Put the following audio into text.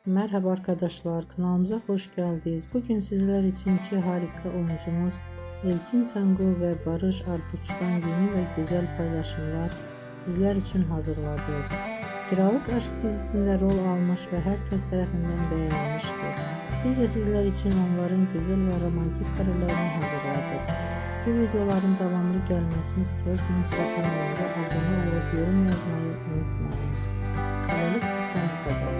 Merhaba arkadaşlar, kanalımıza hoş geldiniz. Bugün sizler için iki harika oyuncumuz Elçin Sangu ve Barış Arduç'tan yeni ve güzel paylaşımlar sizler için hazırladık. Kiralık Aşk dizisinde rol almış ve herkes tarafından beğenilmiştir. Biz de sizler için onların güzel ve romantik karelerini hazırladık. Bu videoların devamlı gelmesini istiyorsanız kanalımıza abone olup yorum yazmayı unutmayın. Böylelikle bizden bu kadar.